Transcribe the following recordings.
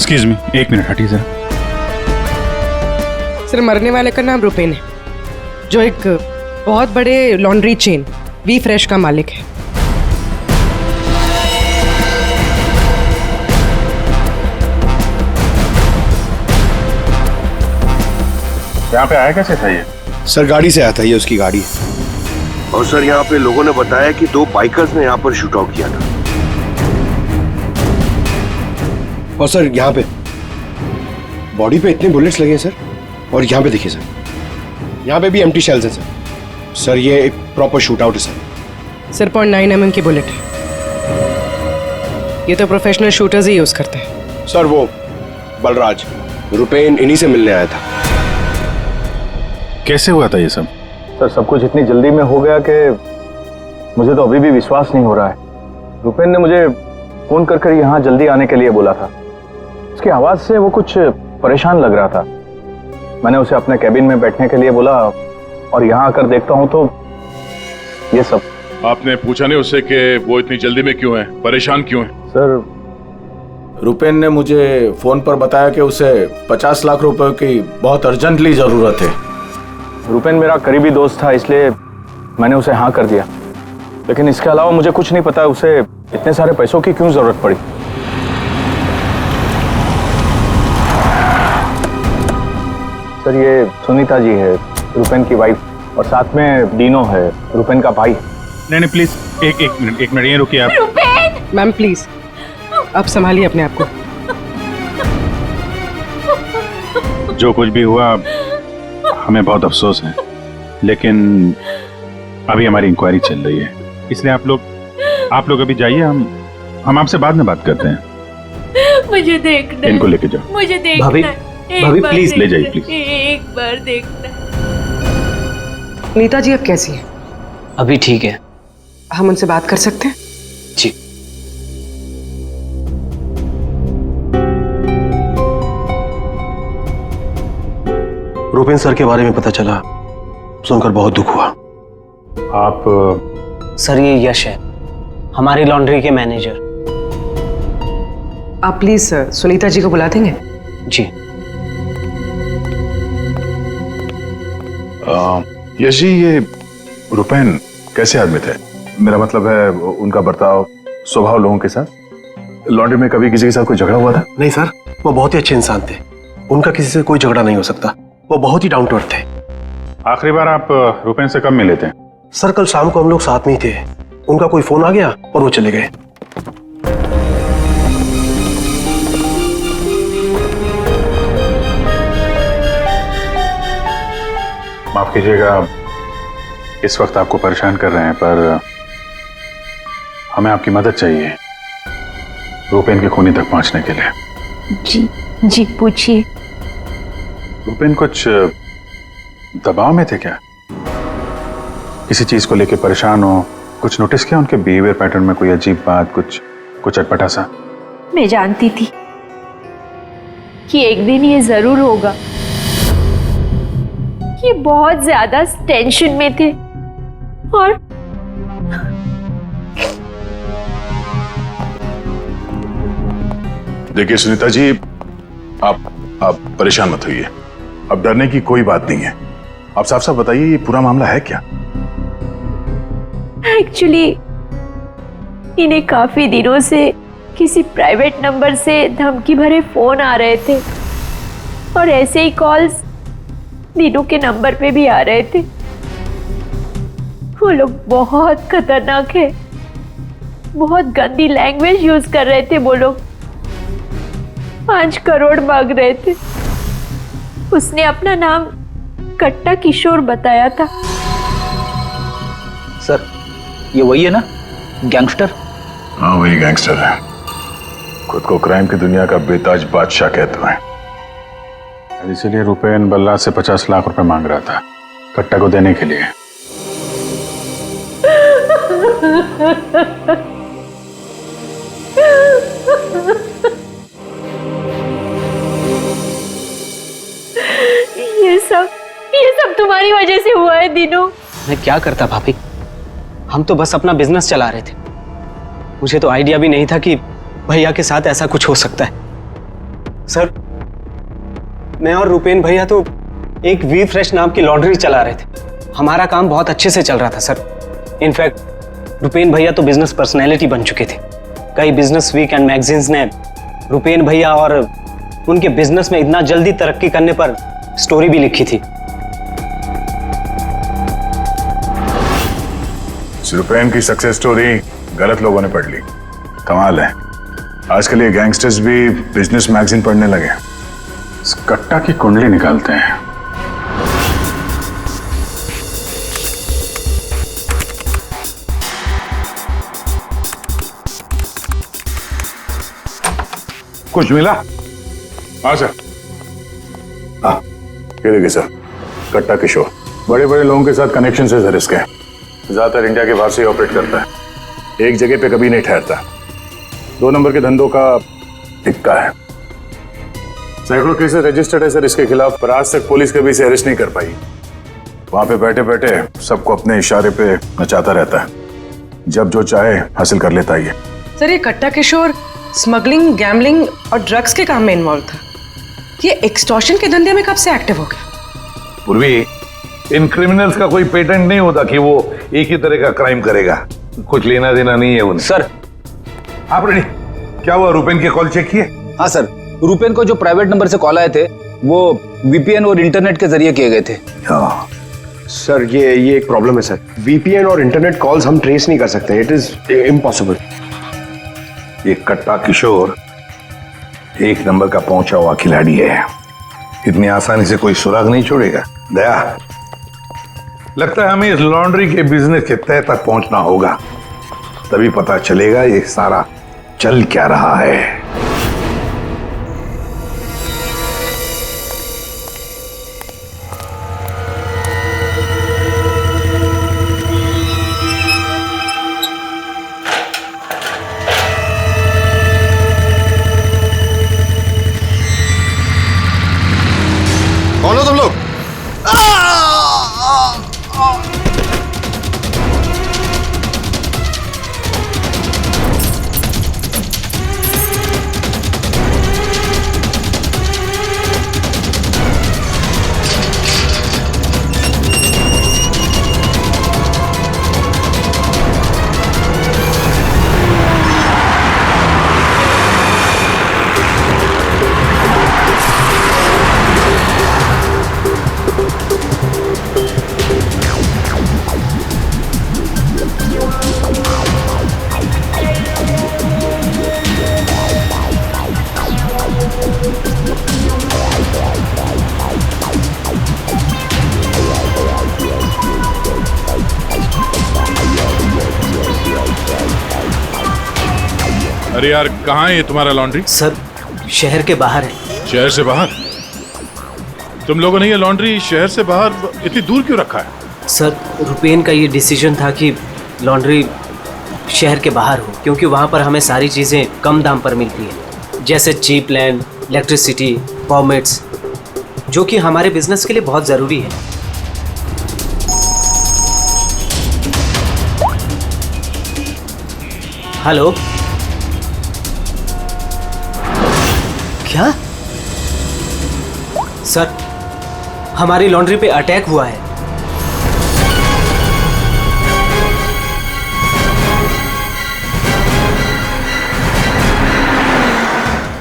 Excuse me, एक minute हटिए जरा। सर, मरने वाले का नाम रुपेन है, जो एक बहुत बड़े लॉन्ड्री चेन वी फ्रेश का मालिक है। यहाँ पे आया कैसे था ये? सर गाड़ी से आया था, ये उसकी गाड़ी है। और सर यहाँ पे लोगों ने बताया कि 2 बाइकर्स ने यहाँ पर शूट आउट किया था। और सर यहाँ पे बॉडी पे इतने बुलेट्स लगे हैं सर, और यहाँ पे देखिए सर, यहाँ पे भी एम्प्टी शेल्स हैं सर। सर ये एक प्रॉपर शूट आउट है सर। सर 0.9 mm की बुलेट है। ये तो प्रोफेशनल शूटर्स ही यूज करते हैं। सर वो बलराज रुपेन इन्हीं से मिलने आया था। कैसे हुआ था ये सब? सर सब कुछ इतनी जल्दी में हो गया कि मुझे तो अभी भी विश्वास नहीं हो रहा है। रुपेन ने मुझे फोन कर यहाँ जल्दी आने के लिए बोला था। उसकी आवाज से वो कुछ परेशान लग रहा था। मैंने उसे अपने कैबिन में बैठने के लिए बोला और यहाँ आकर देखता हूँ तो ये सब। आपने पूछा नहीं उससे कि वो इतनी जल्दी में क्यों है, परेशान क्यों है? सर रुपेन ने मुझे फोन पर बताया कि उसे 50 लाख रुपए की बहुत अर्जेंटली जरूरत है। रुपेन मेरा करीबी दोस्त था, इसलिए मैंने उसे हाँ कर दिया। लेकिन इसके अलावा मुझे कुछ नहीं पता उसे इतने सारे पैसों की क्यों जरूरत पड़ी। सर ये सुनीता जी है, रुपेन की वाइफ, और साथ में डीनो है, रुपेन का भाई। नहीं प्लीज एक मिनट ये रुकिए आप। मैम प्लीज, आप संभालिए अपने आप को। जो कुछ भी हुआ हमें बहुत अफसोस है, लेकिन अभी हमारी इंक्वायरी चल रही है, इसलिए आप लोग अभी जाइए। हम आपसे बाद में बात करते हैं। मुझे देखना, इनको लेके जाओ। मुझे देखना। भाभी प्लीज ले जाइए प्लीज। एक बार देखना। नीता जी अब कैसी है? अभी ठीक है। हम उनसे बात कर सकते हैं? जी। रुपेन सर के बारे में पता चला, सुनकर बहुत दुख हुआ। आप सर ये यश है, हमारी लॉन्ड्री के मैनेजर। आप प्लीज सुनीता जी को बुला देंगे? जी। यश जी, ये रुपेन कैसे आदमी थे? मेरा मतलब है उनका बर्ताव, स्वभाव लोगों के साथ। लॉन्ड्री में कभी किसी के साथ कोई झगड़ा हुआ था? नहीं सर, वो बहुत ही अच्छे इंसान थे, उनका किसी से कोई झगड़ा नहीं हो सकता। वो बहुत ही डाउन टू अर्थ थे। आखिरी बार आप रुपेन से कब मिले थे? सर कल शाम को हम लोग साथ में ही थे, उनका कोई फोन आ गया और वो चले गए। माफ कीजिएगा इस वक्त आपको परेशान कर रहे हैं, पर हमें आपकी मदद चाहिए रुपेन के खूनी तक पहुंचने के लिए। जी पूछिए। रुपेन कुछ दबाव में थे क्या? किसी चीज को लेकर परेशान हो? कुछ नोटिस किया उनके बिहेवियर पैटर्न में? कोई अजीब बात, कुछ अटपटा सा? मैं जानती थी कि एक दिन ये जरूर होगा। ये बहुत ज्यादा टेंशन में थे और देखिए सुनीता जी, आप परेशान मत होइए। अब डरने की कोई बात नहीं है। आप साफ साफ बताइए, ये पूरा मामला है क्या? एक्चुअली इन्हें काफी दिनों से किसी प्राइवेट नंबर से धमकी भरे फोन आ रहे थे और ऐसे ही कॉल्स दीनू के नंबर पे भी आ रहे थे। वो लोग बहुत खतरनाक है, बहुत गंदी लैंग्वेज यूज कर रहे थे। वो लोग 5 करोड़ मांग रहे थे। उसने अपना नाम कट्टा किशोर बताया था। सर ये वही है ना, गैंगस्टर? हाँ वही गैंगस्टर है। खुद को क्राइम की दुनिया का बेताज बादशाह कहते हैं। इसीलिए रुपेन बल्ला से 50 लाख रुपए मांग रहा था कट्टा को देने के लिए। ये सब तुम्हारी वजह से हुआ है दीनू। मैं क्या करता भाभी, हम तो बस अपना बिजनेस चला रहे थे। मुझे तो आइडिया भी नहीं था कि भैया के साथ ऐसा कुछ हो सकता है। सर, मैं और रुपेन भैया तो एक वी फ्रेश नाम की लॉन्ड्री चला रहे थे। हमारा काम बहुत अच्छे से चल रहा था सर। इनफैक्ट रुपेन भैया तो बिजनेस पर्सनैलिटी बन चुके थे। कई बिजनेस वीक एंड मैगजीन्स ने रुपेन भैया और उनके बिजनेस में इतना जल्दी तरक्की करने पर स्टोरी भी लिखी थी। रुपेन की सक्सेस स्टोरी गलत लोगों ने पढ़ ली। कमाल है, आजकल ये गैंगस्टर्स भी बिजनेस मैगजीन पढ़ने लगे। इस कट्टा की कुंडली निकालते हैं। कुछ मिला? हाँ सर। हाँ, ये देखिए सर, कट्टा किशोर बड़े बड़े लोगों के साथ कनेक्शन से सर इसके। ज्यादातर इंडिया के बाहर से ही ऑपरेट करता है। एक जगह पे कभी नहीं ठहरता। 2 नंबर के धंधों का टिक्का है। सैकड़ों केसेस रजिस्टर्ड है सर इसके खिलाफ, पर आज तक पुलिस कभी इसे अरेस्ट नहीं कर पाई। वहां पे बैठे बैठे सबको अपने इशारे पे नचाता रहता है। जब जो चाहे हासिल कर लेता है ये। सर, ये कट्टा किशोर स्मगलिंग, गैम्बलिंग और ड्रग्स के काम में इन्वॉल्व था। ये एक्सटॉर्शन के धंधे में कब से एक्टिव हो गया? पूर्वी, इन क्रिमिनल्स का कोई पेटेंट नहीं होता कि वो एक ही तरह का क्राइम करेगा। कुछ लेना देना नहीं है उन्हें। सर, आपने क्या हुआ, रुपेन के कॉल चेक किए? हाँ सर, रुपेन को जो प्राइवेट नंबर से कॉल आए थे वो वीपीएन और इंटरनेट के जरिए किए गए थे। हाँ सर, ये एक प्रॉब्लम है सर। वीपीएन और इंटरनेट कॉल्स हम ट्रेस नहीं कर सकते। It is impossible. ये कट्टा किशोर 1 नंबर का पहुंचा हुआ खिलाड़ी है। इतनी आसानी से कोई सुराग नहीं छोड़ेगा। दया, लगता है हमें इस लॉन्ड्री के बिजनेस के तह तक पहुंचना होगा, तभी पता चलेगा ये सारा चल क्या रहा है। कौन हो तुम लोग? अरे यार, कहाँ है ये तुम्हारा लॉन्ड्री? सर, शहर के बाहर है। शहर से बाहर? तुम लोगों ने ये लॉन्ड्री शहर से बाहर इतनी दूर क्यों रखा है? सर, रुपेन का ये डिसीजन था कि लॉन्ड्री शहर के बाहर हो, क्योंकि वहाँ पर हमें सारी चीज़ें कम दाम पर मिलती है, जैसे चीप लैंड, इलेक्ट्रिसिटी, परमिट्स, जो कि हमारे बिजनेस के लिए बहुत ज़रूरी है। हेलो, क्या? सर, हमारी लॉन्ड्री पे अटैक हुआ है।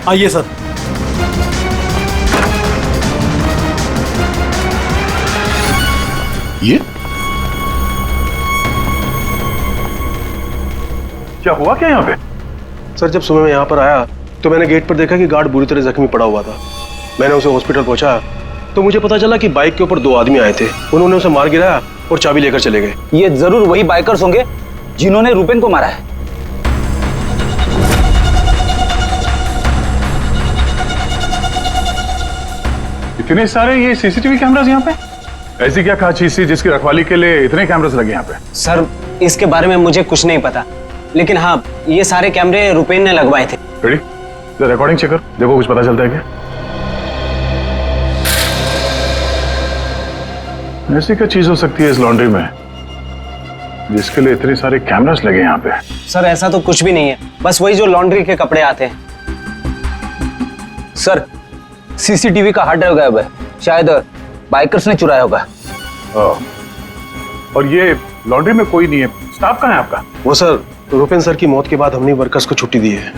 आइए सर। ये क्या हुआ क्या यहाँ पे? सर, जब सुबह मैं यहाँ पर आया तो मैंने गेट पर देखा कि गार्ड बुरी तरह जख्मी पड़ा हुआ था। मैंने उसे हॉस्पिटल पहुंचाया तो मुझे पता चला कि बाइक के ऊपर 2 आदमी आए थे। उन्होंने उसे मार गिराया और चाबी लेकर चले गए। ये जरूर वही बाइकर्स होंगे जिन्होंने रुपेन को मारा है। इतने सारे ये सीसीटीवी कैमरास यहाँ पे? ऐसी क्या खास चीज थी जिसकी रखवाली के लिए इतने कैमरास लगे यहाँ पे? सर, इसके बारे में मुझे कुछ नहीं पता, लेकिन हाँ, ये सारे कैमरे रुपेन ने लगवाए थे। रेडी? रिकॉर्डिंग चेक कर, देखो कुछ पता चलता है क्या? ऐसी क्या चीज हो सकती है इस लॉन्ड्री में जिसके लिए इतने सारे कैमरास लगे यहाँ पे? सर, ऐसा तो कुछ भी नहीं है, बस वही जो लॉन्ड्री के कपड़े आते हैं। सर, सीसीटीवी का हार्ड ड्राइव गायब है, शायद बाइकर्स ने चुराया होगा। और ये लॉन्ड्री में कोई नहीं है, स्टाफ कहाँ है आपका? वो सर, रुपेन सर की मौत के बाद हमने वर्कर्स को छुट्टी दी है।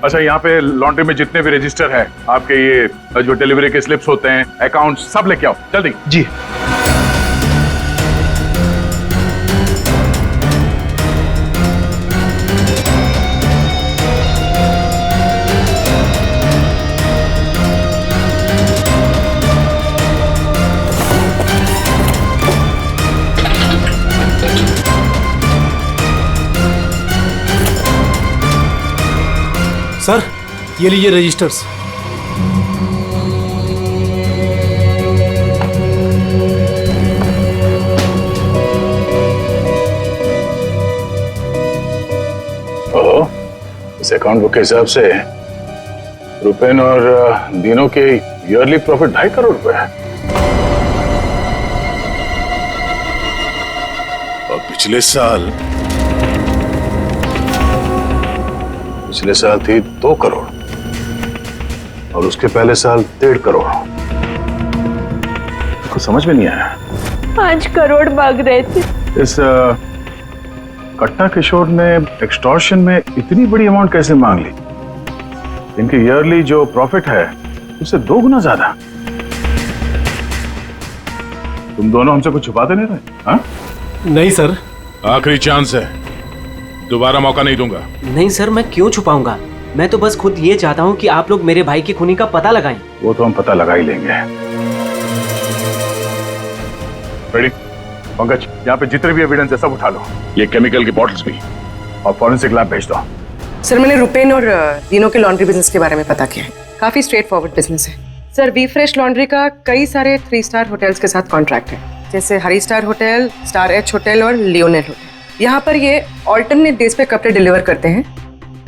अच्छा, यहाँ पे लॉन्ड्री में जितने भी रजिस्टर है आपके, ये जो डिलीवरी के स्लिप्स होते हैं, अकाउंट, सब लेके आओ जल्दी। जी। सर, ये लीजिए रजिस्टर्स। ओह, इस अकाउंट बुक के हिसाब से रुपेन और दीनों के ईयरली प्रॉफिट 2.5 करोड़ रुपए है। और पिछले साल थी 2 करोड़ और उसके पहले साल 1.5 करोड़। कुछ समझ में नहीं आया। 5 करोड़ मांग रहे थे। इस कट्टा किशोर ने एक्सटॉर्शन में इतनी बड़ी अमाउंट कैसे मांग ली? इनके ईयरली जो प्रॉफिट है उससे 2 गुना ज्यादा। तुम दोनों हमसे कुछ छुपाते नहीं रहे? हाँ? नहीं सर। आखिरी चांस है, दोबारा मौका नहीं दूंगा। नहीं सर, मैं क्यों छुपाऊंगा? मैं तो बस खुद ये चाहता हूँ कि आप लोग मेरे भाई की खूनी का पता लगाएं। वो तो हम पता लगा ही लेंगे। रेडी? पंकज, यहाँ पे जितने भी एविडेंस है सब उठा लो, ये केमिकल की बॉटल्स भी, और फॉरेंसिक लैब भेज दो। सर, मैंने रुपेन और दीनों के लॉन्ड्री बिजनेस के बारे में पता किया है। काफी स्ट्रेट फॉरवर्ड बिजनेस है सर। वी फ्रेश लॉन्ड्री का कई सारे 3 स्टार होटल्स के साथ कॉन्ट्रैक्ट है, जैसे हरी star hotel, star H hotel और लियोनेल होटल। यहाँ पर ये ऑल्टरनेट डेज पे कपड़े डिलीवर करते हैं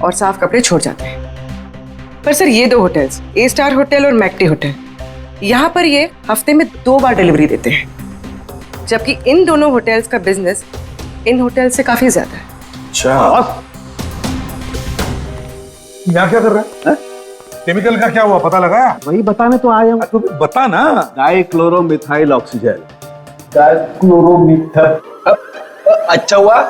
और साफ कपड़े छोड़ जाते हैं। पर सर, ये 2 होटल्स, ए स्टार होटल और मैक्टी होटल, यहाँ पर ये हफ्ते में 2 बार डिलीवरी देते हैं, जबकि इन दोनों होटल्स का बिजनेस इन होटल से काफी ज्यादा है। अच्छा, यहाँ क्या कर रहा है? केमिकल का क्या हुआ, पता लगाया? वही बताने तो आया हूँ। तो बता ना। डाइक्लोरोमिथाइल ऑक्सीजन। डाइक्लोरोमिथाइल। अच्छा हुआ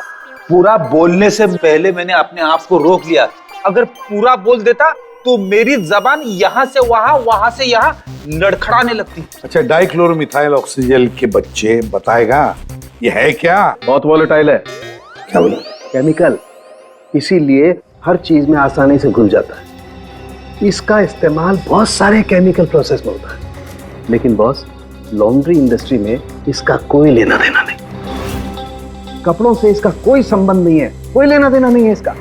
पूरा बोलने से पहले मैंने अपने आप को रोक लिया। अगर पूरा बोल देता तो मेरी जबान यहाँ से वहां, वहां से यहाँ लड़खड़ाने लगती। अच्छा, डाइक्लोरोमिथाइल ऑक्सीजन के बच्चे बताएगा ये है क्या? बहुत वोलेटाइल है। क्या बोला? केमिकल, इसीलिए हर चीज में आसानी से घुल जाता है। इसका इस्तेमाल बहुत सारे केमिकल प्रोसेस में होता है, लेकिन बॉस, लॉन्ड्री इंडस्ट्री में इसका कोई लेना देना नहीं। कपड़ों से इसका कोई संबंध नहीं है, कोई लेना देना नहीं है इसका।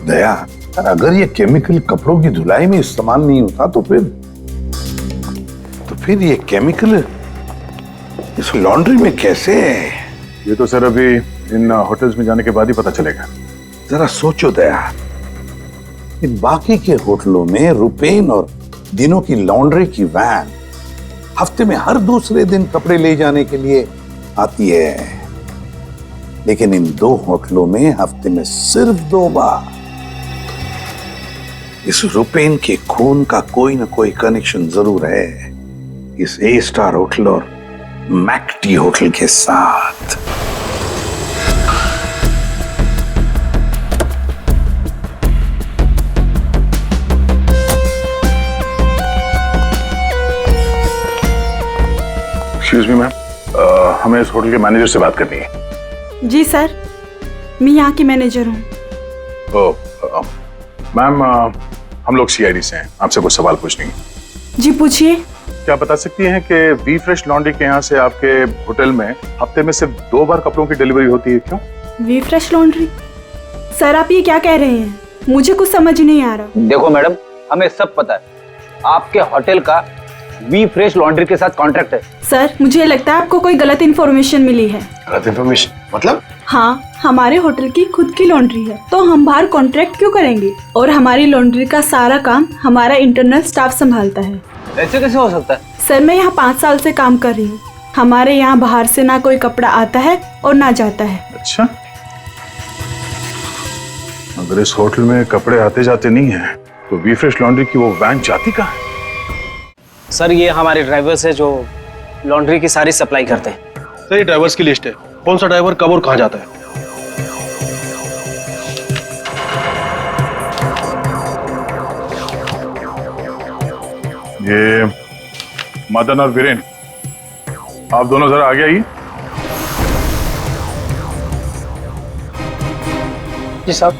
दया, अगर ये केमिकल कपड़ों की धुलाई में इस्तेमाल नहीं होता तो फिर ये केमिकल इस लॉन्ड्री में कैसे है? ये तो सर अभी इन होटल्स में जाने के बाद ही पता चलेगा। जरा सोचो दया, इन बाकी के होटलों में रुपेन और दिनों की लॉन्ड्री की वैन हफ्ते में हर दूसरे दिन कपड़े ले जाने के लिए आती है, लेकिन इन 2 होटलों में हफ्ते में सिर्फ 2 बार। इस रुपेन के खून का कोई ना कोई कनेक्शन जरूर है इस ए स्टार होटल और मैक्टी होटल के साथ। एक्सक्यूज मी मैम, हमें इस होटल के मैनेजर से बात करनी है। जी सर, मैं यहाँ की मैनेजर हूँ। मैम, हम लोग सीआईडी से हैं, आपसे कुछ सवाल पूछने हैं। जी पूछिए। क्या बता सकती हैं कि वी फ्रेश लॉन्ड्री के यहाँ से आपके होटल में हफ्ते में सिर्फ 2 बार कपड़ों की डिलीवरी होती है, क्यों? We fresh laundry? सर, आप ये क्या कह रहे हैं? मुझे कुछ समझ नहीं आ रहा। देखो मैडम, हमें सब पता है, आपके होटल का वी फ्रेश लॉन्ड्री के साथ कॉन्ट्रैक्ट है। सर, मुझे लगता है आपको कोई गलत इन्फॉर्मेशन मिली है। गलत इन्फॉर्मेशन मतलब? हाँ, हमारे होटल की खुद की लॉन्ड्री है, तो हम बाहर कॉन्ट्रैक्ट क्यों करेंगे? और हमारी लॉन्ड्री का सारा काम हमारा इंटरनल स्टाफ संभालता है। ऐसे कैसे हो सकता है? सर, मैं यहाँ 5 साल से काम कर रही हूँ। हमारे यहाँ बाहर से ना कोई कपड़ा आता है और ना जाता है। अच्छा, अगर इस होटल में कपड़े आते जाते नहीं है तो वी फ्रेश लॉन्ड्री की वो वैन जाती कहाँ है? सर ये हमारे ड्राइवर्स है जो लॉन्ड्री की सारी सप्लाई करते हैं। सर ये ड्राइवर्स की लिस्ट है, कौन सा ड्राइवर कब और कहाँ जाता है। ये मदन और वीरेन, आप दोनों जरा आगे आइए। जी साहब।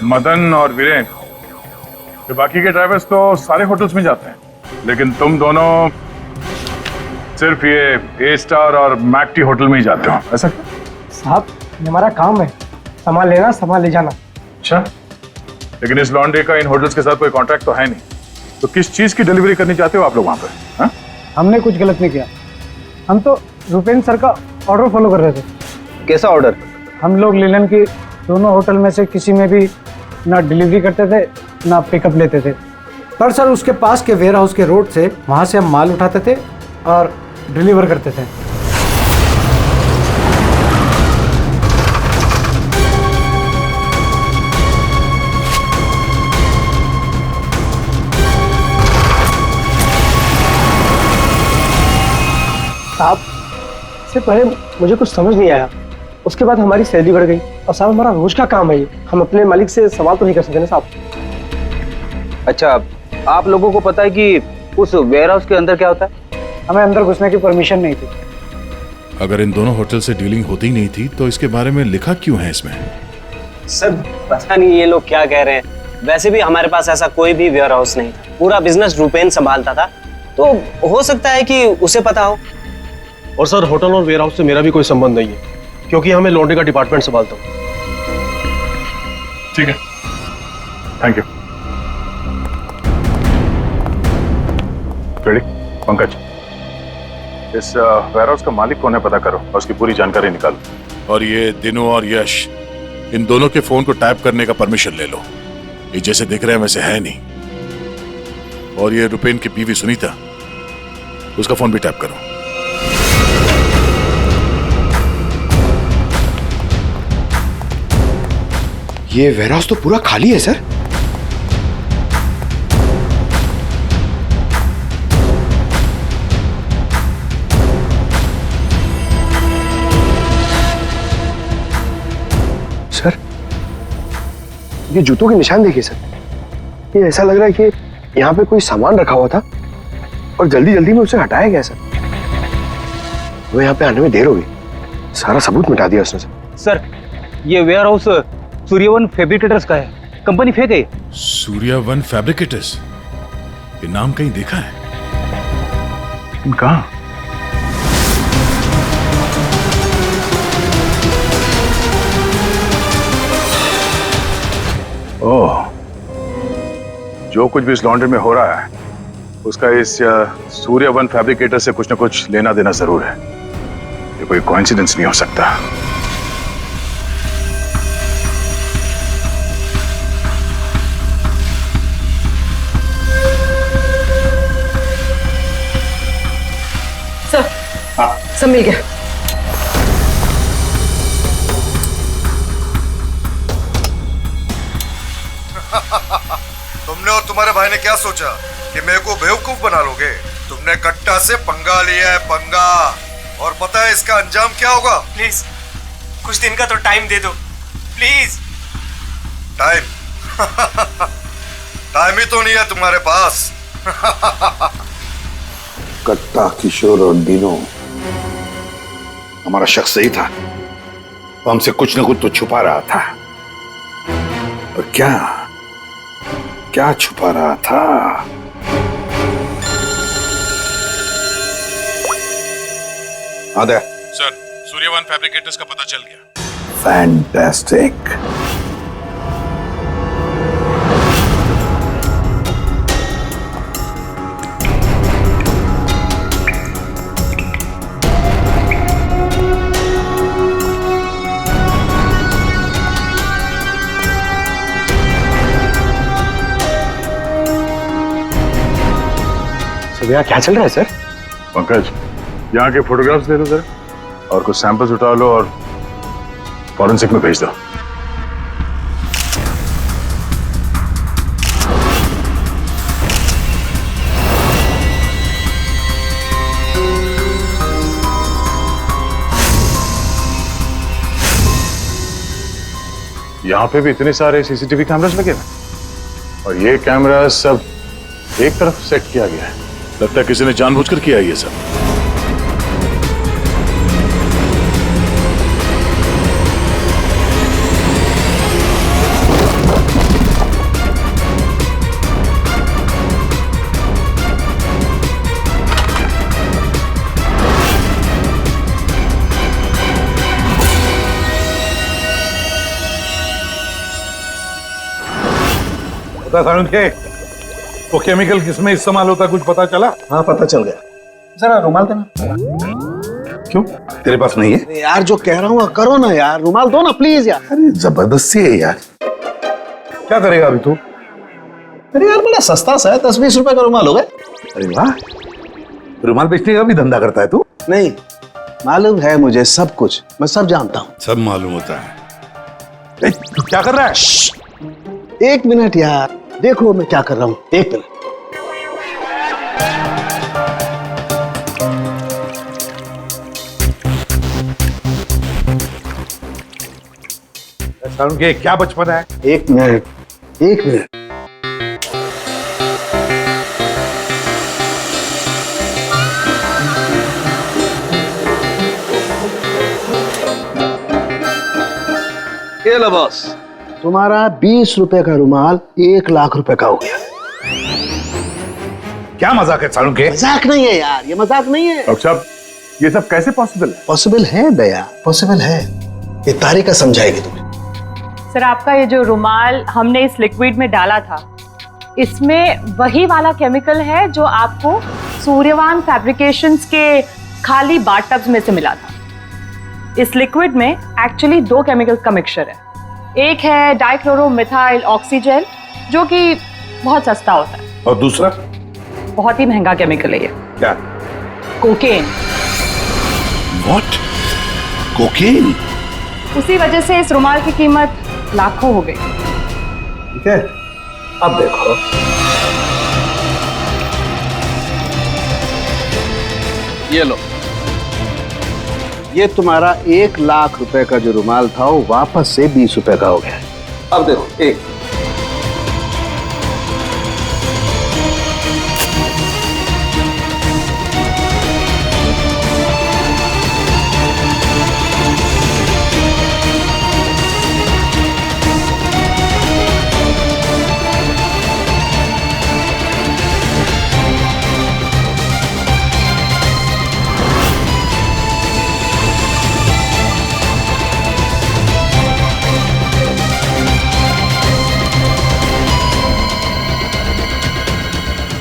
मदन और वीरेन, ये बाकी के ड्राइवर्स तो सारे होटल्स में जाते हैं, लेकिन तुम दोनों सिर्फ ये ए स्टार और मैक टी होटल में ही जाते हो, ऐसा क्यों? साहब ये हमारा काम है, सामान लेना सामान ले जाना। अच्छा, लेकिन इस लॉन्ड्री का इन होटल्स के साथ कोई कॉन्ट्रैक्ट तो है नहीं, तो किस चीज की डिलीवरी करनी चाहते हो आप लोग वहां पे? हाँ? हमने कुछ गलत नहीं किया, हम तो रुपेन सर का ऑर्डर फॉलो कर रहे थे। कैसा ऑर्डर? हम लोग लीलन की दोनों होटल में से किसी में भी ना डिलीवरी करते थे ना पिकअप लेते थे, पर सर उसके पास के वेयर हाउस के रोड से वहाँ से हम माल उठाते थे और डिलीवर करते थे। साहब इससे पहले मुझे कुछ समझ नहीं आया, उसके बाद हमारी सैलरी बढ़ गई और साहब हमारा रोज का काम है ये, हम अपने मालिक से सवाल तो नहीं कर सकते ना साहब। अच्छा, आप लोगों को पता है कि उस वेयर हाउस के अंदर क्या होता है? हमें अंदर घुसने की परमिशन नहीं थी। अगर इन दोनों होटल से डीलिंग होती ही नहीं थी तो इसके बारे में लिखा क्यों है इसमें? सर पता नहीं ये लोग क्या कह रहे हैं, वैसे भी हमारे पास ऐसा कोई भी वेयर हाउस नहीं था, पूरा बिजनेस रुपेन संभालता था, तो हो सकता है कि उसे पता हो। और सर होटल और वेयर हाउस से मेरा भी कोई संबंध नहीं है, क्योंकि हमें लॉन्ड्री का डिपार्टमेंट संभालता हूँ। ठीक है, थैंक यू। रेडी? पंकज, इस वेयर हाउस का मालिक कौन है पता करो और उसकी पूरी जानकारी निकालो। और ये दिनों और यश, इन दोनों के फोन को टैप करने का परमिशन ले लो, ये जैसे दिख रहे हैं वैसे है नहीं। और ये रुपेन की बीवी सुनीता, उसका फोन भी टैप करो। ये वेयर हाउस तो पूरा खाली है सर। सर ये जूतों के निशान देखिए सर, ये ऐसा लग रहा है कि यहाँ पे कोई सामान रखा हुआ था और जल्दी जल्दी में उसे हटाया गया सर। हमें यहाँ पे आने में देर हो गई, सारा सबूत मिटा दिया उसने सर। सर ये वेयर हाउस सूर्यवन फैब्रिकेटर्स का है, कंपनी फेक है। सूर्यवन फैब्रिकेटर्स, ये नाम कहीं देखा है? कहाँ? ओह, जो कुछ भी इस लॉन्ड्री में हो रहा है उसका इस सूर्यवन फैब्रिकेटर से कुछ ना कुछ लेना देना जरूर है। ये कोई कोइंसिडेंस नहीं हो सकता। सर सब मिल गया। तुमने और तुम्हारे भाई ने क्या सोचा कि मेरे को बेवकूफ बना लोगे? तुमने कट्टा से पंगा लिया है, पंगा। और पता है इसका अंजाम क्या होगा? प्लीज कुछ दिन का तो टाइम दे दो प्लीज। टाइम? टाइम ही तो नहीं है तुम्हारे पास। कट्टा, किशोर और दीनो, हमारा शख्स सही था, वो हमसे कुछ ना कुछ तो छुपा रहा था। और क्या क्या छुपा रहा था? आदे सर, सूर्यवन फैब्रिकेटर्स का पता चल गया। फैंटास्टिक। यहाँ क्या चल रहा है सर? पंकज, यहाँ के फोटोग्राफ्स दे दो जरा और कुछ सैंपल्स उठा लो और फॉरेंसिक में भेज दो। यहाँ पे भी इतने सारे सीसीटीवी कैमरास लगे हुए और ये कैमरा सब एक तरफ सेट किया गया है। लगता है किसी ने जानबूझकर किया है ये सब। के वो केमिकल किसमें इस्तेमाल होता कुछ पता चला? हाँ पता चल गया। जरा रुमाल देना। क्यों तेरे पास नहीं है? यार जो कह रहा हूँ करो ना यार, रुमाल दो ना प्लीज यार। अरे जबरदस्ती है यार। क्या करेगा अभी तू? अरे यार बड़ा सस्ता सा है, 10-20 रुपए का रुमाल होगा। अरे वाह, रुमाल बेचने का भी धंधा करता है तू? नहीं, मालूम है मुझे सब कुछ, मैं सब जानता हूँ। सब मालूम होता है। तू क्या कर रहा है? 1 मिनट यार, देखो मैं क्या कर रहा हूँ। 1 मिनट। के क्या बचपन है? 1 मिनट, 1 मिनट। ये लो बॉस, तुम्हारा 20 रुपए का रुमाल 1 लाख रुपए का हो गया। क्या मजाक है सालू के? मजाक नहीं है यार, ये मजाक नहीं है। डॉक्टर साहब, ये सब कैसे पॉसिबल है? पॉसिबल है दया, पॉसिबल है। ये तारिका समझाएगी तुम्हें। सर आपका ये जो रुमाल हमने इस लिक्विड में डाला था, इसमें वही वाला केमिकल है जो आपको सूर्यवान फैब्रिकेशंस के खाली बाथटब्स में से मिला था। इस लिक्विड में एक्चुअली 2 केमिकल्स का मिक्सचर है। एक है डाइक्लोरोमिथाइल ऑक्सीजेल जो कि बहुत सस्ता होता है, और दूसरा बहुत ही महंगा केमिकल है ये। क्या? कोकेन। व्हाट? कोकेन? उसी वजह से इस रुमाल की कीमत लाखों हो गई। ठीक है, अब देखो। ये लो, ये तुम्हारा 1 लाख रुपए का जो रुमाल था वो वापस से 20 रुपए का हो गया। अब देखो, एक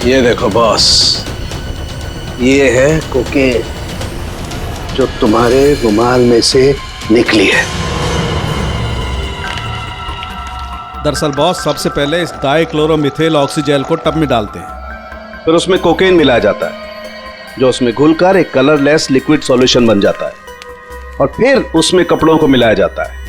ये देखो बॉस, ये है कोकेन जो तुम्हारे रुमाल में से निकली है। दरअसल बॉस, सबसे पहले इस डाइक्लोरोमिथाइल ऑक्सीजेल को टब में डालते हैं, फिर उसमें कोकेन मिलाया जाता है जो उसमें घुलकर एक कलरलेस लिक्विड सॉल्यूशन बन जाता है, और फिर उसमें कपड़ों को मिलाया जाता है।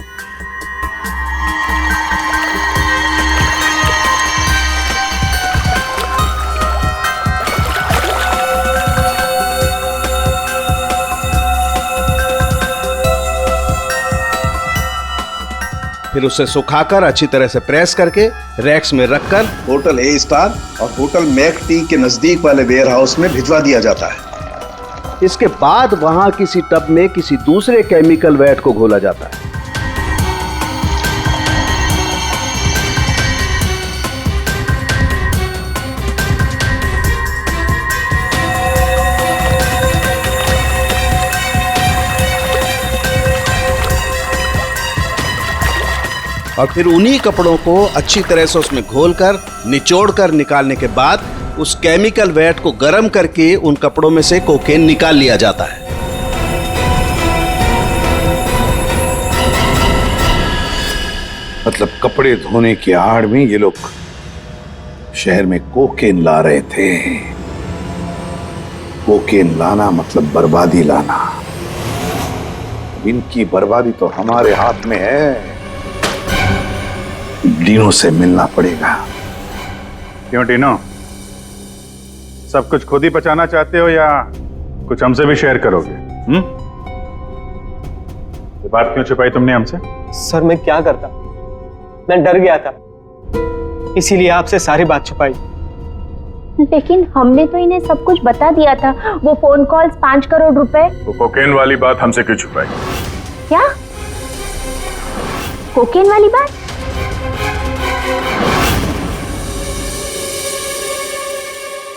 फिर उसे सुखाकर अच्छी तरह से प्रेस करके रैक्स में रखकर होटल ए स्टार और होटल मैक टी के नजदीक वाले वेयर हाउस में भिजवा दिया जाता है। इसके बाद वहां किसी टब में किसी दूसरे केमिकल वैट को घोला जाता है। और फिर उन्हीं कपड़ों को अच्छी तरह से उसमें घोलकर निचोड़कर निकालने के बाद उस केमिकल वैट को गर्म करके उन कपड़ों में से कोकेन निकाल लिया जाता है। मतलब कपड़े धोने की आड़ में ये लोग शहर में कोकेन ला रहे थे। कोकेन लाना मतलब बर्बादी लाना। इनकी बर्बादी तो हमारे हाथ में है। डीनो से मिलना पड़ेगा। क्यों डीनो, सब कुछ खुद ही बचाना चाहते हो या कुछ हमसे भी शेयर करोगे? ये बात क्यों छुपाई तुमने हमसे? सर मैं क्या करता, मैं डर गया था, इसीलिए आपसे सारी बात छुपाई। लेकिन हमने तो इन्हें सब कुछ बता दिया था, वो फोन कॉल्स 5 करोड़ रुपए। वो कोकेन वाली बात हमसे क्यों छुपाई? क्या कोकेन वाली बात?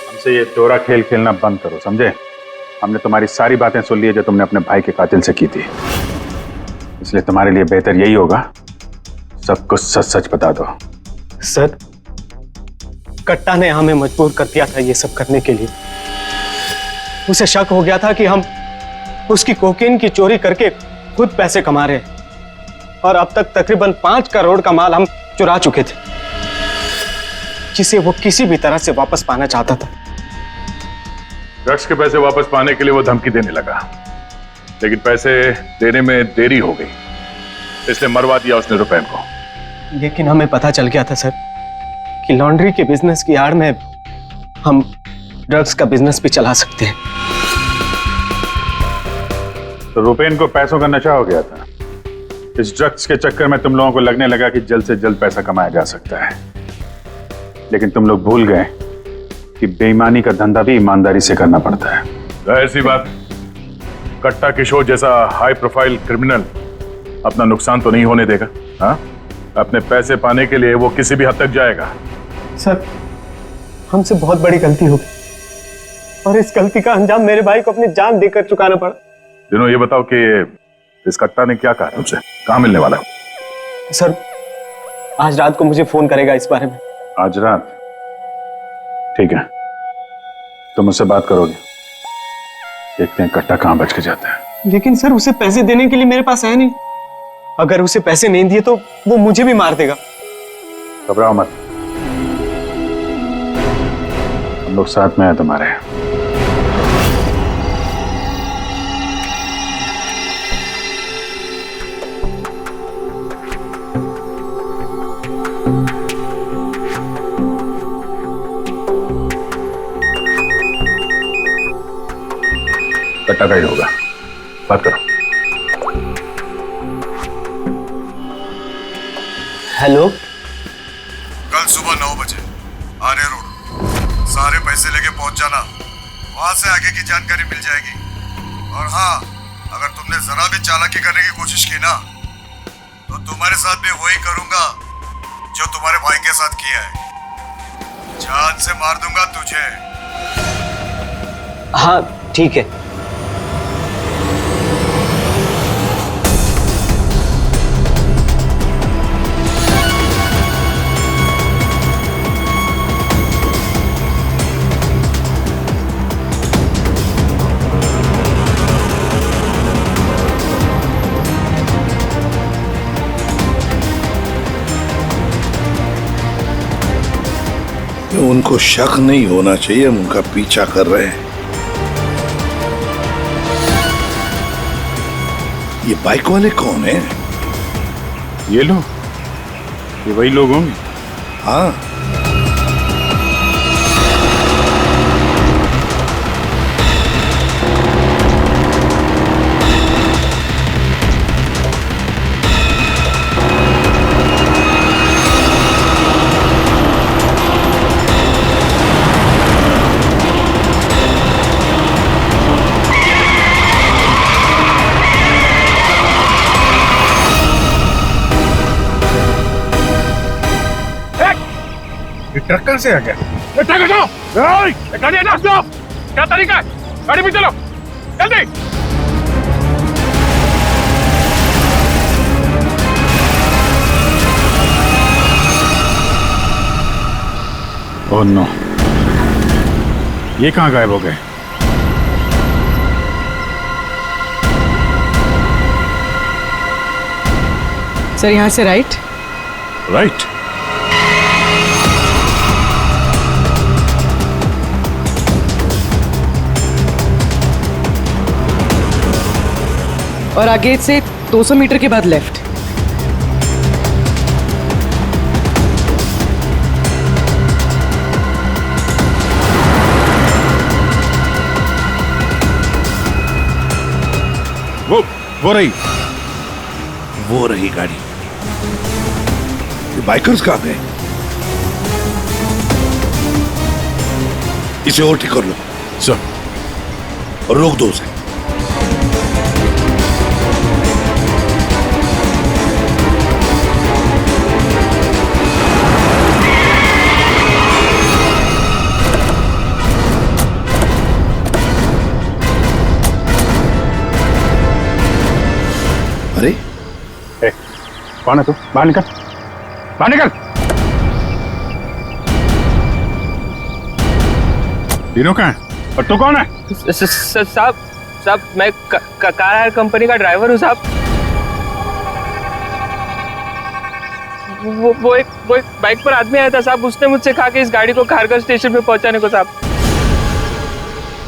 हमसे ये दोहरा खेल खेलना बंद करो, समझे? हमने तुम्हारी सारी बातें सुन ली है जो तुमने अपने भाई के कातिल से की थी, इसलिए तुम्हारे लिए बेहतर यही होगा सब कुछ सच सच बता दो। सर, कट्टा ने हमें मजबूर कर दिया था ये सब करने के लिए। उसे शक हो गया था कि हम उसकी कोकेन की चोरी करके खुद पैसे कमा रहे हैं, और अब तक तकरीबन 5 करोड़ का माल हम चुरा चुके थे, जिसे वो किसी भी तरह से वापस पाना चाहता था। ड्रग्स के पैसे वापस पाने के लिए वो धमकी देने लगा, लेकिन पैसे देने में देरी हो गई, इसलिए मरवा दिया उसने रुपैन को। लेकिन हमें पता चल गया था सर कि लॉन्ड्री के बिजनेस की आड़ में हम ड्रग्स का बिजनेस भी चला सकते हैं। तो रुपैन को पैसों का नशा हो गया था। इस ड्रग्स के चक्कर में तुम लोगों को लगने लगा कि जल्द से जल्द पैसा कमाया जा सकता है, लेकिन तुम लोग भूल गए कि बेईमानी का धंधा भी ईमानदारी से करना पड़ता है। ऐसी बात, कट्टा किशोर जैसा हाई प्रोफाइल क्रिमिनल अपना नुकसान तो नहीं होने देगा। हाँ, अपने पैसे पाने के लिए वो किसी भी हद तक जाएगा। सर, हमसे बहुत बड़ी गलती हो गई, और इस गलती का अंजाम मेरे भाई को अपनी जान देकर चुकाना पड़ा। दिनों, ये बताओ कि इस कट्टा ने क्या कहा तुमसे? कहाँ मिलने वाला? सर, आज रात को मुझे फोन करेगा इस बारे में। आज रात? ठीक है, तुम मुझसे बात करोगे, देखते हैं कट्टा कहाँ बच के जाता है। लेकिन सर, उसे पैसे देने के लिए मेरे पास है नहीं। अगर उसे पैसे नहीं दिए तो वो मुझे भी मार देगा। घबराओ मत, हम लोग साथ में हैं तुम्हारे। कट्टा गाइड होगा, बात करो। हेलो, कल सुबह 9 बजे आर्य रोड, सारे पैसे लेके पहुंच जाना, वहां से आगे की जानकारी मिल जाएगी। और हाँ, अगर तुमने जरा भी चालाकी करने की कोशिश की ना, तो तुम्हारे साथ भी वही करूंगा जो तुम्हारे भाई के साथ किया है। जान से मार दूंगा तुझे। हाँ ठीक है। उनको शक नहीं होना चाहिए, हम उनका पीछा कर रहे हैं। ये बाइक वाले कौन हैं? ये लोग, ये वही लोग होंगे। हाँ, ट्रक से आ गया। ट्रक हटाओ, गाड़ी हटा दो। क्या तरीका है? गाड़ी भी चलो, जल्दी। ओह नो, ये कहाँ गायब हो गए? सर, यहाँ से राइट। राइट? और आगे से 200 मीटर के बाद लेफ्ट। वो रही वो रही गाड़ी। ये बाइकर्स कहाँ गए? इसे और ठीक कर लो सर, और रोक दो उसे। अरे कौन है तू? बाहर निकल, बाहर निकल। तीनों कहाँ है और तू कौन है? साहब मैं कार हायर कंपनी का ड्राइवर हूँ साहब। वो एक बाइक पर आदमी आया था साहब, उसने मुझसे कहा कि इस गाड़ी को खारगर स्टेशन पे पहुंचाने को साहब।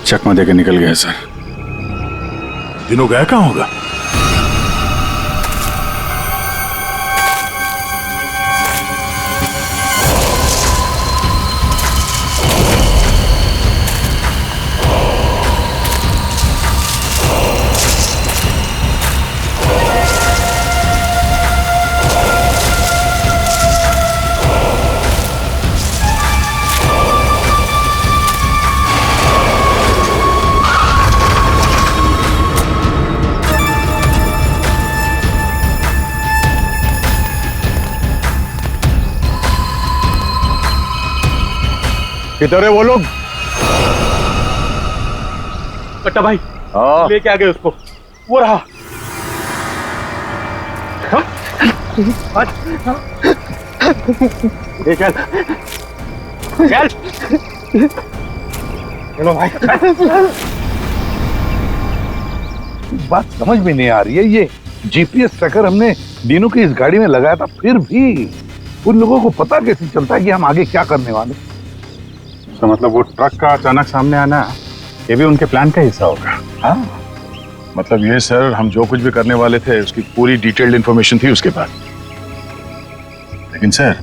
चकमा देकर निकल गया सर। तीनों गया कहाँ होगा? किधर है वो लोग? कट्टा भाई लेके आ गए उसको, वो रहा। चल चल चलो भाई। बात समझ में नहीं आ रही है, ये जीपीएस ट्रैकर हमने दीनू की इस गाड़ी में लगाया था, फिर भी उन लोगों को पता कैसे चलता है कि हम आगे क्या करने वाले? तो मतलब वो ट्रक का अचानक सामने आना ये भी उनके प्लान का हिस्सा होगा? हाँ, मतलब ये सर, हम जो कुछ भी करने वाले थे उसकी पूरी डिटेल्ड इंफॉर्मेशन थी उसके पास। लेकिन सर,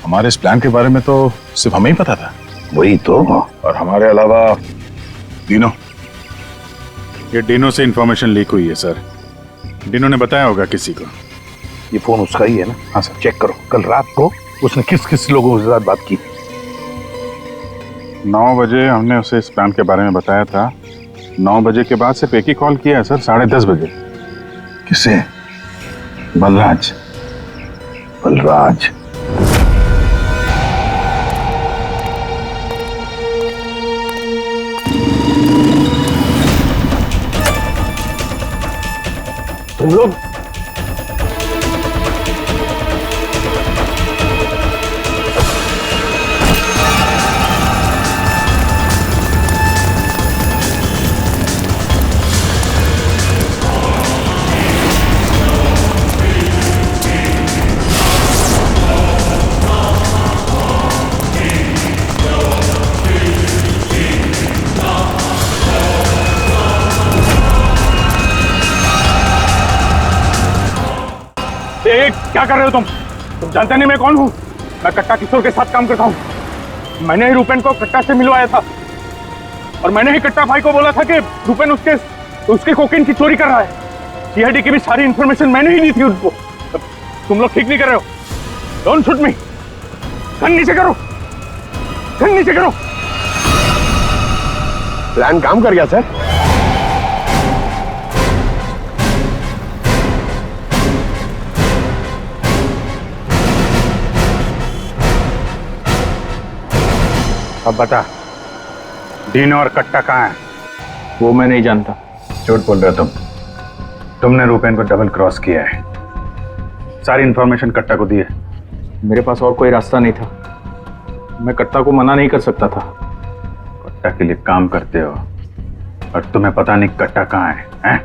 हमारे इस प्लान के बारे में तो सिर्फ हमें ही पता था। वही तो। और हमारे अलावा डिनो। ये डिनो से इंफॉर्मेशन लीक हुई है सर। डिनो ने बताया होगा किसी को। ये फोन उसका ही है ना? हाँ सर। चेक करो कल रात को उसने किस किस लोगों के साथ बात की। 9 बजे हमने उसे इस प्लान के बारे में बताया था। 9 बजे के बाद सिर्फ एक ही कॉल किया है सर, 10:30 बजे। किसे? बलराज। बलराज? तुम लोग क्या कर रहे हो तुम जानते नहीं मैं कौन हूँ? मैं कट्टा किशोर के साथ काम करता हूँ। मैंने ही रूपेन को कट्टा से मिलवाया था और मैंने ही कट्टा भाई को बोला था कि रूपेन उसके कोकीन की चोरी कर रहा है। सीआईडी की भी सारी इंफॉर्मेशन मैंने ही दी थी उनको। तुम लोग ठीक नहीं कर रहे हो। Don't shoot me. गन नीचे करो, गन नीचे करो। प्लान काम कर गया सर। अब बता, डीनो और कट्टा कहाँ है? वो मैं नहीं जानता। झूठ बोल रहे हो तुमने रूपेन को डबल क्रॉस किया है। सारी इंफॉर्मेशन कट्टा को दी है। मेरे पास और कोई रास्ता नहीं था। मैं कट्टा को मना नहीं कर सकता था। कट्टा के लिए काम करते हो और तुम्हें पता नहीं कट्टा कहाँ है, हैं?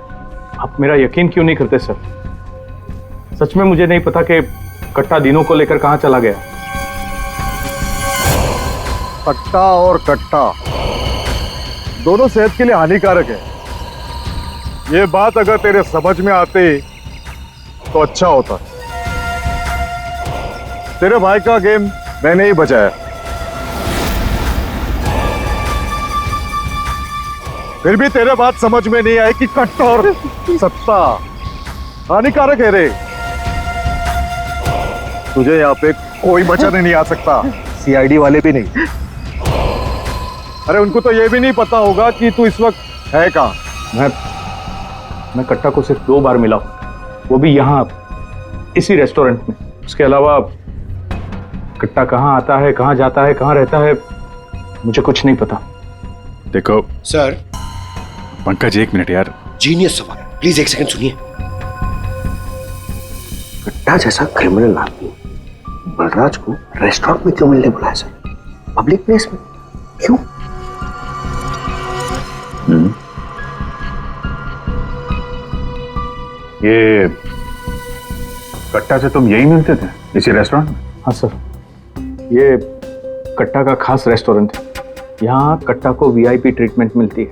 आप मेरा यकीन क्यों नहीं करते सर? सच में मुझे नहीं पता कि कट्टा दिनों को लेकर कहाँ चला गया। कट्टा और कट्टा दोनों सेहत के लिए हानिकारक है। ये बात अगर तेरे समझ में आती तो अच्छा होता। तेरे भाई का गेम मैंने ही बचाया। फिर भी तेरे बात समझ में नहीं आई कि कट्टा और सत्ता हानिकारक है रे। तुझे यहाँ पे कोई बचाने नहीं आ सकता, सीआईडी वाले भी नहीं। अरे उनको तो ये भी नहीं पता होगा कि तू इस वक्त है कहाँ। मैं कट्टा को सिर्फ 2 बार मिला हूं, वो भी यहाँ इसी रेस्टोरेंट में। उसके अलावा कट्टा कहाँ आता है, कहाँ जाता है, कहाँ रहता है, मुझे कुछ नहीं पता। देखो सर। पंकज, 1 मिनट यार। जीनियस सवाल, प्लीज 1 सेकंड सुनिए। कट्टा जैसा क्रिमिनल आदमी बलराज को रेस्टोरेंट में क्यों मिलने बुलाया सर? पब्लिक प्लेस में क्यों? ये कट्टा से तुम यही मिलते थे, इसी रेस्टोरेंट में? हाँ सर, ये कट्टा का खास रेस्टोरेंट है। यहाँ कट्टा को वीआईपी ट्रीटमेंट मिलती है।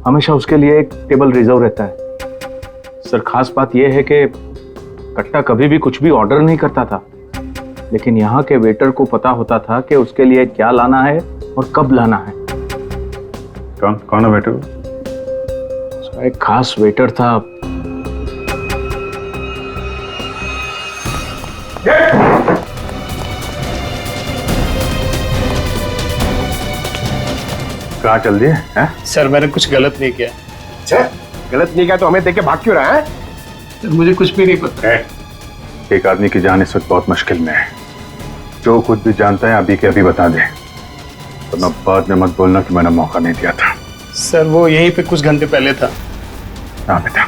हमेशा उसके लिए एक टेबल रिजर्व रहता है। सर, खास बात यह है कि कट्टा कभी भी कुछ भी ऑर्डर नहीं करता था, लेकिन यहाँ के वेटर को पता होता था कि उसके लिए क्या लाना है और कब लाना है। कौन है वेटर? एक खास वेटर था। कहाँ चल दिए हैं? सर मैंने कुछ गलत नहीं किया। अच्छा, गलत नहीं किया तो हमें देख के भाग क्यों रहा है? सर मुझे कुछ भी नहीं पता। एक आदमी की जान इस वक्त बहुत मुश्किल में है। जो कुछ भी जानता है अभी के अभी बता दे, वरना बाद में मत बोलना कि मैंने मौका नहीं दिया था। सर वो यहीं पे कुछ घंटे पहले था। हाँ बेटा,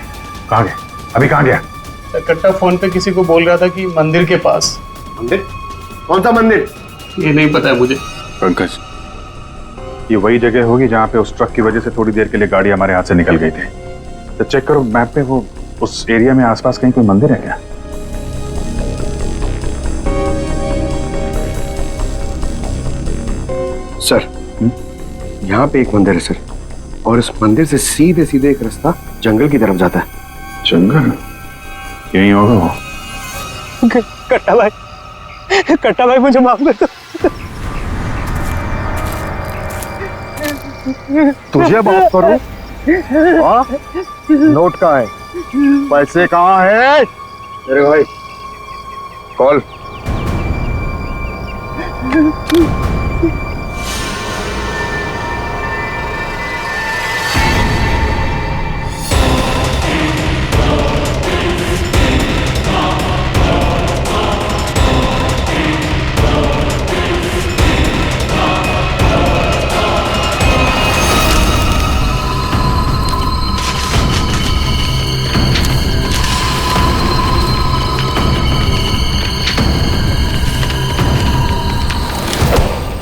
कहाँ गया? अभी कहाँ गया? सर कट्टा फोन पे किसी को बोल रहा था कि मंदिर के पास। मंदिर? कौन सा मंदिर? ये नहीं पता है मुझे। पंकज, ये वही जगह होगी जहाँ पे उस ट्रक की वजह से थोड़ी देर के लिए गाड़ी हमारे हाथ से निकल गई थी। तो चेक करो मैप पे, वो उस एरिया में आसपास कहीं कोई मंदिर है क्या? सर, यहाँ पे एक मंदिर है सर, और इस मंदिर से सीधे सीधे एक रास्ता जंगल की तरफ जाता है। जंगल? यही होगा वो। कट्टा भाई मुझे माफ कर दो। तुझे माफ करूं? नोट कहाँ है? पैसे कहाँ है? अरे भाई कॉल।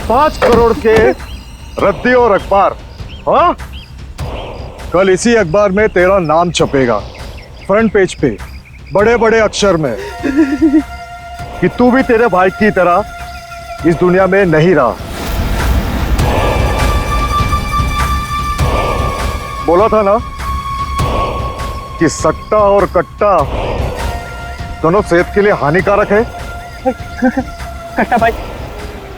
$5 करोड़ के रद्दी और अखबार। हाँ, कल इसी अखबार में तेरा नाम छपेगा, फ्रंट पेज पे बड़े बड़े अक्षर में, कि तू भी तेरे भाई की तरह इस दुनिया में नहीं रहा। बोला था ना कि सट्टा और कट्टा दोनों सेहत के लिए हानिकारक है।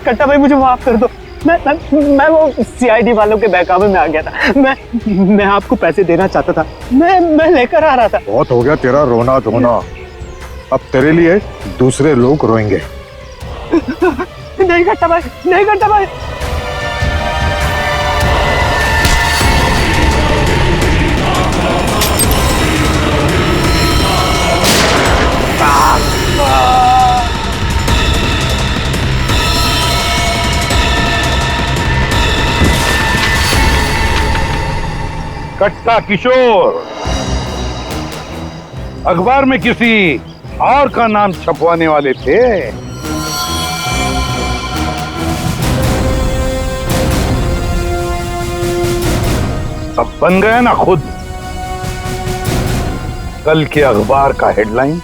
कट्टा भाई मुझे माफ कर दो। मैं वो सीआईडी वालों के बहकावे में आ गया था। मैं आपको पैसे देना चाहता था। मैं लेकर आ रहा था। बहुत हो गया तेरा रोना धोना, अब तेरे लिए दूसरे लोग रोएंगे। नहीं कट्टा भाई, नहीं कट्टा भाई। कट्टा किशोर अखबार में किसी और का नाम छपवाने वाले थे। अब बन गया ना खुद। कल के अखबार का हेडलाइन